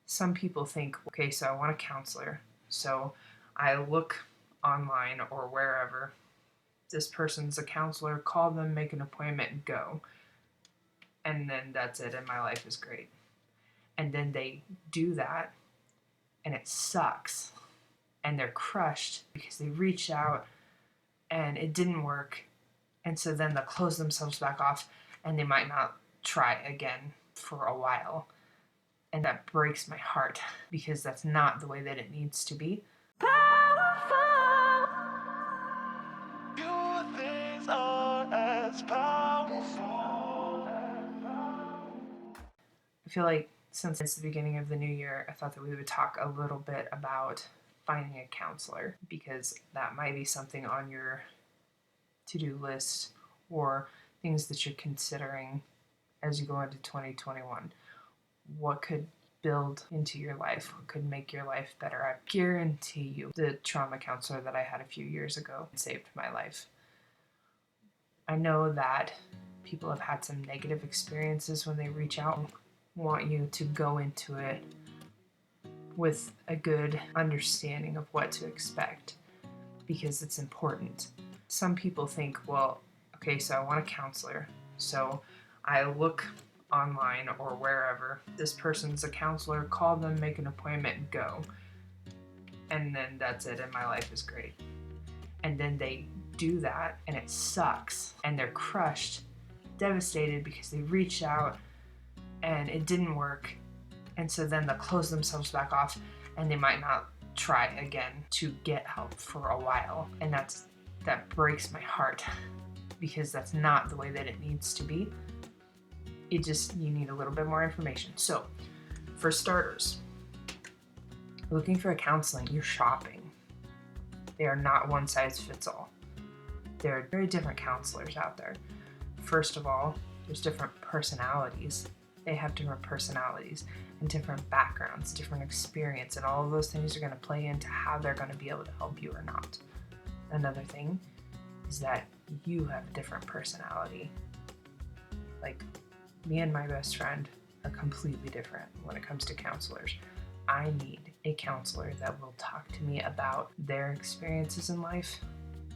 Some people think, okay, so I want a counselor. So I look online or wherever. This person's a counselor, call them, make an appointment, and go. And then that's it, and my life is great. And then they do that, and it sucks. And they're crushed because they reached out and it didn't work. And so then they'll close themselves back off and they might not try again for a while. And that breaks my heart because that's not the way that it needs to be. Powerful. Few things are as powerful. I feel like since it's the beginning of the new year, I thought that we would talk a little bit about finding a counselor because that might be something on your to-do list or things that you're considering as you go into 2021. What could build into your life? What could make your life better? I guarantee you the trauma counselor that I had a few years ago saved my life. I know that people have had some negative experiences when they reach out and want you to go into it with a good understanding of what to expect because it's important. Some people think, well, okay, so I want a counselor. So I look online or wherever. This person's a counselor, call them, make an appointment, and go. And then that's it, and my life is great. And then they do that, and it sucks. And they're crushed, devastated because they reached out and it didn't work. And so then they'll close themselves back off and they might not try again to get help for a while. And that breaks my heart because that's not the way that it needs to be. You need a little bit more information. So for starters, looking for a counseling, you're shopping. They are not one size fits all. There are very different counselors out there. First of all, there's different personalities. They have different personalities and different backgrounds, different experience, and all of those things are going to play into how they're going to be able to help you or not. Another thing is that you have a different personality. Like, me and my best friend are completely different when it comes to counselors. I need a counselor that will talk to me about their experiences in life,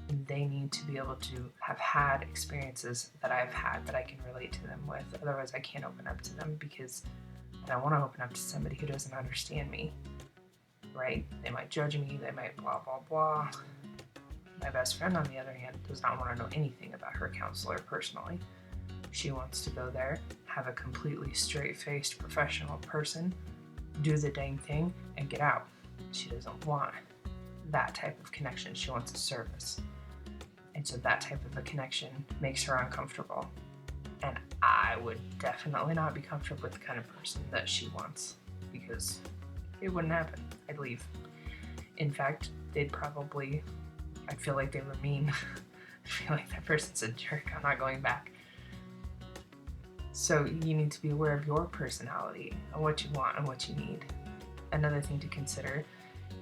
and they need to be able to have had experiences that I've had that I can relate to them with. Otherwise, I can't open up to them because I don't want to open up to somebody who doesn't understand me, right? They might judge me, they might blah, blah, blah. My best friend, on the other hand, does not want to know anything about her counselor personally. She wants to go there, have a completely straight-faced professional person, do the dang thing, and get out. She doesn't want that type of connection. She wants a service. And so that type of a connection makes her uncomfortable. And I would definitely not be comfortable with the kind of person that she wants because it wouldn't happen. I'd leave. In fact, I'd feel like they were mean. I feel like that person's a jerk. I'm not going back. So you need to be aware of your personality and what you want and what you need. Another thing to consider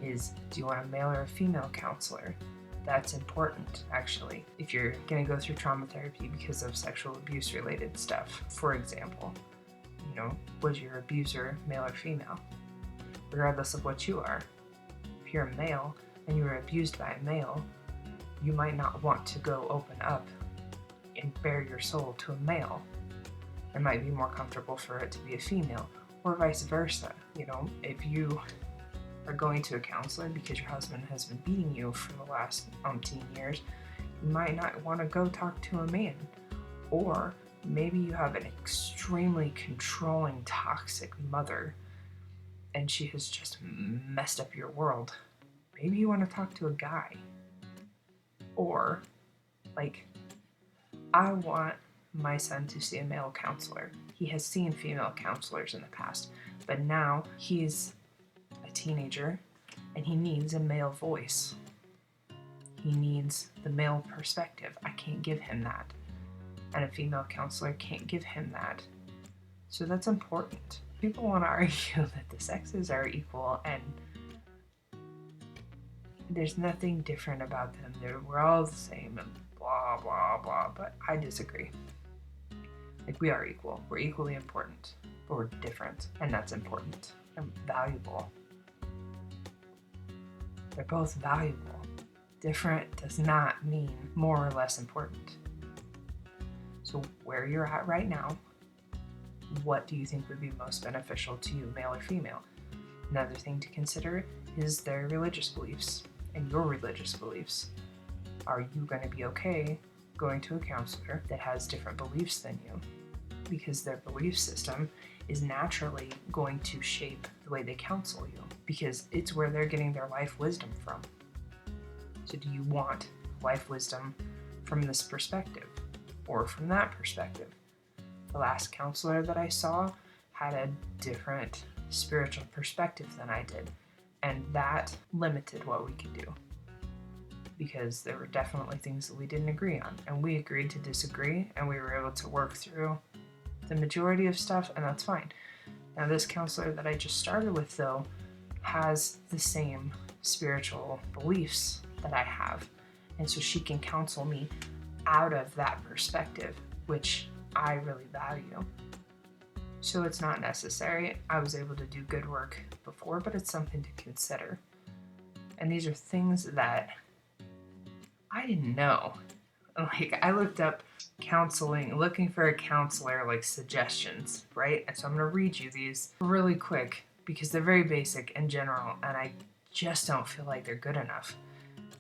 is, do you want a male or a female counselor? That's important, actually. If you're going to go through trauma therapy because of sexual abuse related stuff, for example, was your abuser male or female? Regardless of what you are. If you're a male and you were abused by a male, you might not want to go open up and bare your soul to a male. It might be more comfortable for it to be a female, or vice versa. If you are going to a counselor because your husband has been beating you for the last umpteen years, you might not want to go talk to a man. Or maybe you have an extremely controlling, toxic mother and she has just messed up your world. Maybe you want to talk to a guy. Or, I want my son to see a male counselor. He has seen female counselors in the past, but now he's a teenager and he needs a male voice. He needs the male perspective. I can't give him that. And a female counselor can't give him that. So that's important. People want to argue that the sexes are equal and there's nothing different about them. We're all the same and blah, blah, blah, but I disagree. We are equal. We're equally important, but we're different, and that's important. and valuable. They're both valuable. Different does not mean more or less important. So where you're at right now, what do you think would be most beneficial to you, male or female? Another thing to consider is their religious beliefs and your religious beliefs. Are you going to be okay going to a counselor that has different beliefs than you? Because their belief system is naturally going to shape the way they counsel you, because it's where they're getting their life wisdom from. So do you want life wisdom from this perspective or from that perspective? The last counselor that I saw had a different spiritual perspective than I did, and that limited what we could do, because there were definitely things that we didn't agree on, and we agreed to disagree, and we were able to work through the majority of stuff, and that's fine. Now, this counselor that I just started with, though, has the same spiritual beliefs that I have, and so she can counsel me out of that perspective, which I really value. So it's not necessary. I was able to do good work before, but it's something to consider. And these are things that I didn't know. Like, I looked up counseling, looking for a counselor, like suggestions, right? And so I'm going to read you these really quick because they're very basic and general, and I just don't feel like they're good enough.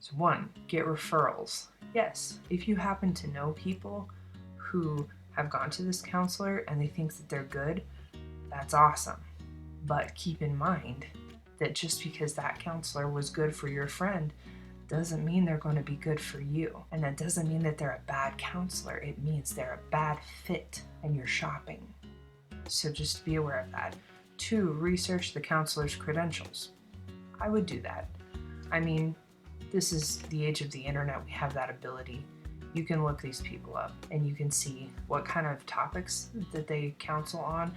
So 1, get referrals. Yes, if you happen to know people who have gone to this counselor and they think that they're good, that's awesome. But keep in mind that just because that counselor was good for your friend doesn't mean they're going to be good for you. And that doesn't mean that they're a bad counselor. It means they're a bad fit and you're shopping. So just be aware of that. 2, research the counselor's credentials. I would do that. I mean, this is the age of the internet. We have that ability. You can look these people up and you can see what kind of topics that they counsel on.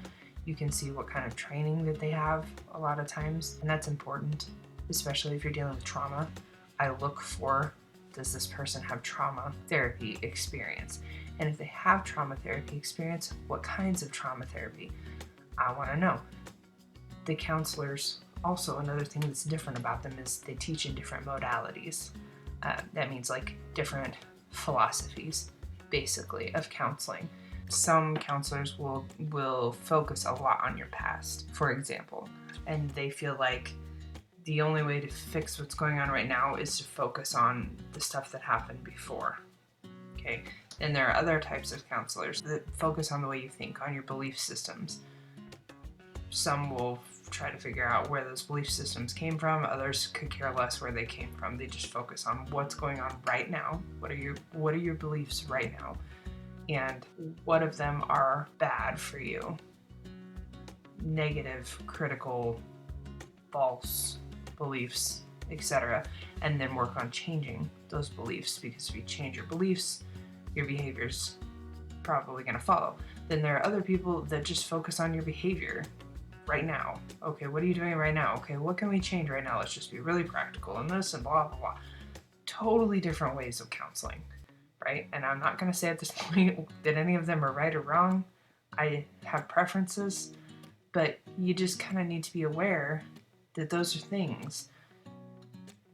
You can see what kind of training that they have a lot of times, and that's important, especially if you're dealing with trauma. I look for, does this person have trauma therapy experience? And if they have trauma therapy experience, what kinds of trauma therapy? I want to know. The counselors, also another thing that's different about them is they teach in different modalities. That means like different philosophies, basically, of counseling. Some counselors will focus a lot on your past, for example, and they feel like the only way to fix what's going on right now is to focus on the stuff that happened before. Okay, and there are other types of counselors that focus on the way you think, on your belief systems. Some will try to figure out where those belief systems came from. Others could care less where they came from. They just focus on what's going on right now. What are your beliefs right now? And what of them are bad for you? Negative, critical, false beliefs, etc. And then work on changing those beliefs, because if you change your beliefs, your behavior's probably going to follow. Then there are other people that just focus on your behavior right now. Okay, what are you doing right now? Okay, what can we change right now? Let's just be really practical and this and blah, blah, blah. Totally different ways of counseling, right? And I'm not going to say at this point that any of them are right or wrong. I have preferences, but you just kind of need to be aware that those are things.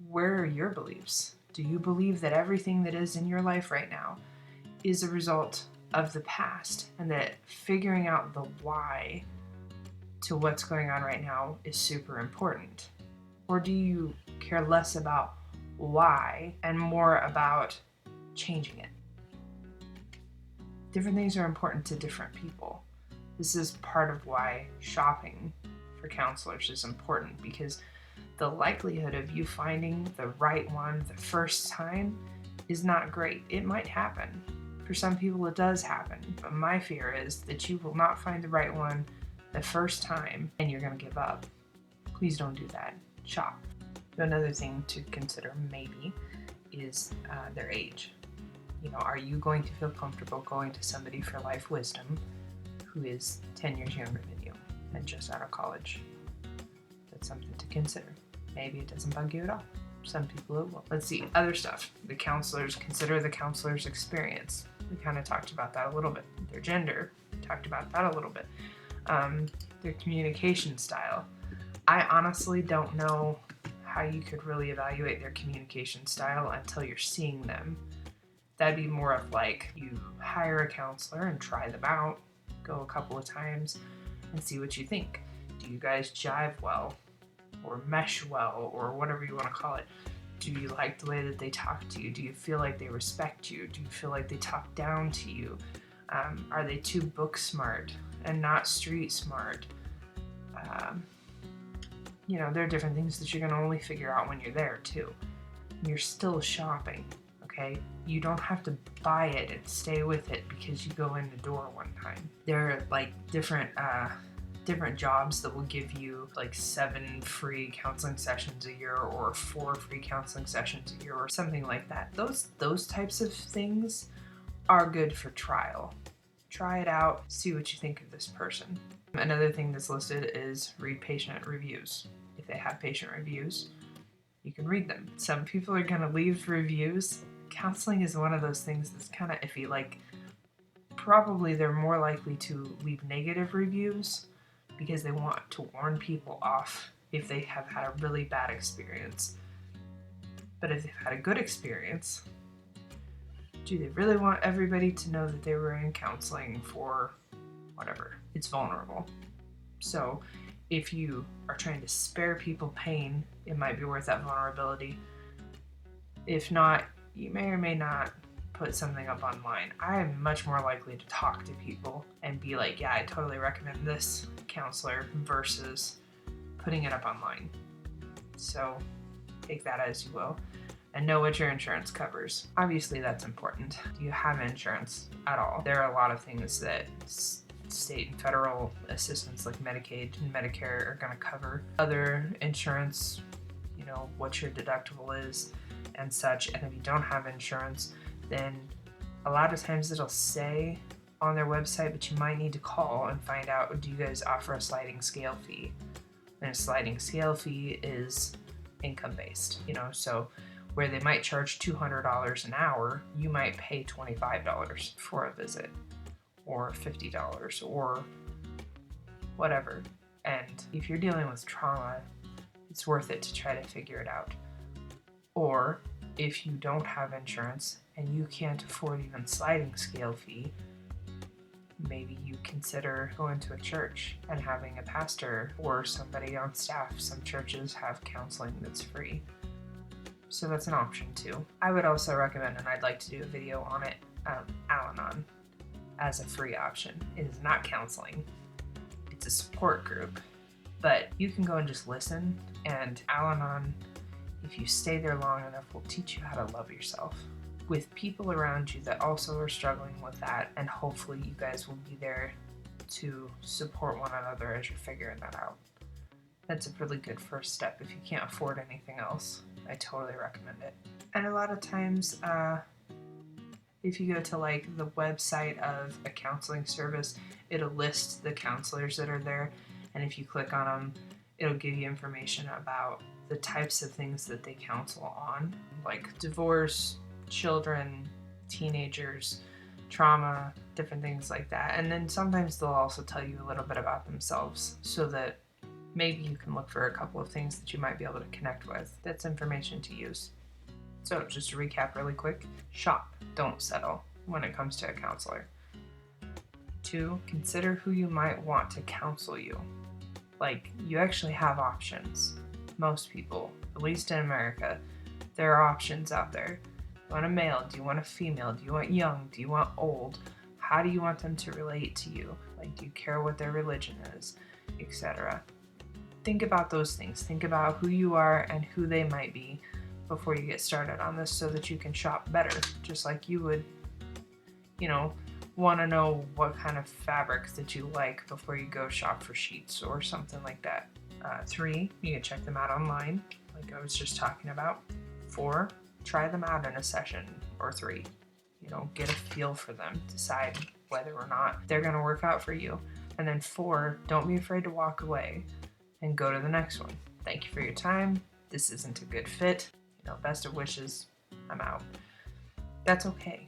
Where are your beliefs? Do you believe that everything that is in your life right now is a result of the past, and that figuring out the why to what's going on right now is super important? Or do you care less about why and more about changing it? Different things are important to different people. This is part of why shopping for counselors is important, because the likelihood of you finding the right one the first time is not great. It might happen. For some people it does happen, but my fear is that you will not find the right one the first time and you're going to give up. Please don't do that. Shop. Another thing to consider maybe is their age. Are you going to feel comfortable going to somebody for life wisdom who is 10 years younger than you and just out of college? That's something to consider. Maybe it doesn't bug you at all. Some people it will. Let's see, other stuff. Consider the counselor's experience. We kind of talked about that a little bit. Their gender, talked about that a little bit. Their communication style. I honestly don't know how you could really evaluate their communication style until you're seeing them. That'd be more of like you hire a counselor and try them out, go a couple of times and see what you think. Do you guys jive well or mesh well or whatever you want to call it? Do you like the way that they talk to you? Do you feel like they respect you? Do you feel like they talk down to you? Are they too book smart and not street smart? There are different things that you're going to only figure out when you're there too. You're still shopping, okay? You don't have to buy it and stay with it because you go in the door one time. There are like different jobs that will give you like 7 free counseling sessions a year or 4 free counseling sessions a year or something like that. Those types of things are good for trial. Try it out, see what you think of this person. Another thing that's listed is read patient reviews. If they have patient reviews, you can read them. Some people are going to leave reviews. Counseling is one of those things that's kind of iffy. Like, probably they're more likely to leave negative reviews because they want to warn people off if they have had a really bad experience. But if they've had a good experience, do they really want everybody to know that they were in counseling for whatever? It's vulnerable. So if you are trying to spare people pain, it might be worth that vulnerability. If not, you may or may not put something up online. I am much more likely to talk to people and be like, yeah, I totally recommend this counselor versus putting it up online. So take that as you will. And know what your insurance covers. Obviously, that's important. Do you have insurance at all? There are a lot of things that state and federal assistance like Medicaid and Medicare are going to cover. Other insurance, what your deductible is and such. And if you don't have insurance, then a lot of times it'll say on their website, but you might need to call and find out, do you guys offer a sliding scale fee? And a sliding scale fee is income based, so where they might charge $200 an hour, you might pay $25 for a visit or $50 or whatever. And if you're dealing with trauma, it's worth it to try to figure it out. Or if you don't have insurance and you can't afford even sliding scale fee, maybe you consider going to a church and having a pastor or somebody on staff. Some churches have counseling that's free. So that's an option too. I would also recommend, and I'd like to do a video on it, Al-Anon as a free option. It is not counseling. It's a support group. But you can go and just listen, and Al-Anon, if you stay there long enough, will teach you how to love yourself with people around you that also are struggling with that, and hopefully you guys will be there to support one another as you're figuring that out. That's a really good first step if you can't afford anything else. I totally recommend it. And a lot of times, if you go to like the website of a counseling service, it'll list the counselors that are there. And if you click on them, it'll give you information about the types of things that they counsel on, like divorce, children, teenagers, trauma, different things like that. And then sometimes they'll also tell you a little bit about themselves so that maybe you can look for a couple of things that you might be able to connect with. That's information to use. So just to recap really quick, shop, don't settle when it comes to a counselor. 2, consider who you might want to counsel you. Like, you actually have options. Most people, at least in America, there are options out there. Do you want a male? Do you want a female? Do you want young? Do you want old? How do you want them to relate to you? Like, do you care what their religion is, etc.? Think about those things. Think about who you are and who they might be before you get started on this so that you can shop better, just like you would, want to know what kind of fabric that you like before you go shop for sheets or something like that. 3, you can check them out online, like I was just talking about. 4, try them out in a session or 3. Get a feel for them, decide whether or not they're going to work out for you. And then 4, don't be afraid to walk away and go to the next one. Thank you for your time. This isn't a good fit. Best of wishes. I'm out. That's okay.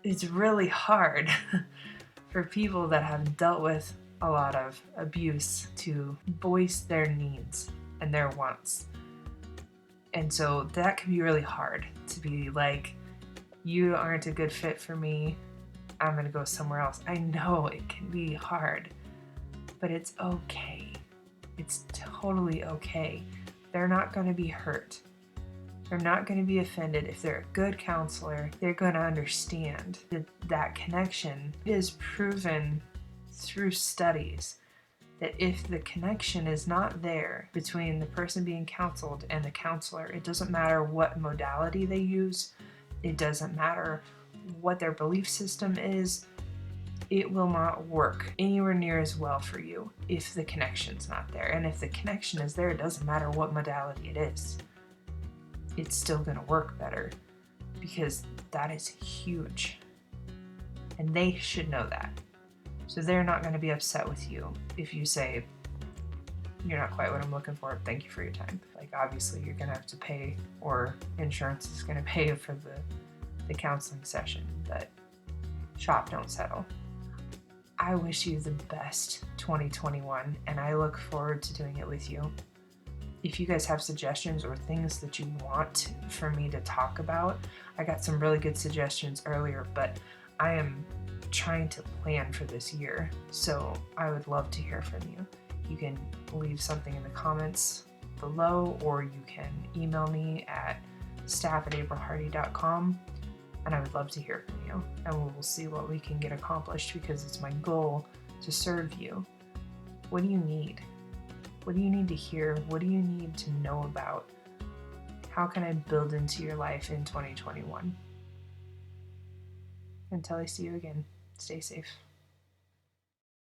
It's really hard for people that have dealt with a lot of abuse to voice their needs and their wants. And so that can be really hard to be like, you aren't a good fit for me, I'm going to go somewhere else. I know it can be hard, but it's okay. It's totally okay. They're not going to be hurt. They're not going to be offended. If they're a good counselor, they're going to understand that that connection is proven through studies, that if the connection is not there between the person being counseled and the counselor, it doesn't matter what modality they use, it doesn't matter what their belief system is, it will not work anywhere near as well for you if the connection's not there. And if the connection is there, it doesn't matter what modality it is, it's still going to work better, because that is huge. And they should know that. So they're not going to be upset with you if you say, you're not quite what I'm looking for, thank you for your time. Like, obviously you're going to have to pay, or insurance is going to pay for the counseling session, but shop, don't settle. I wish you the best 2021, and I look forward to doing it with you. If you guys have suggestions or things that you want for me to talk about, I got some really good suggestions earlier, but I am trying to plan for this year, so I would love to hear from you. You can leave something in the comments below, or you can email me at staff@aprilhardy.com, and I would love to hear from you, and we will see what we can get accomplished, because it's my goal to serve you. What do you need? What do you need to hear? What do you need to know about? How can I build into your life in 2021? Until I see you again, stay safe.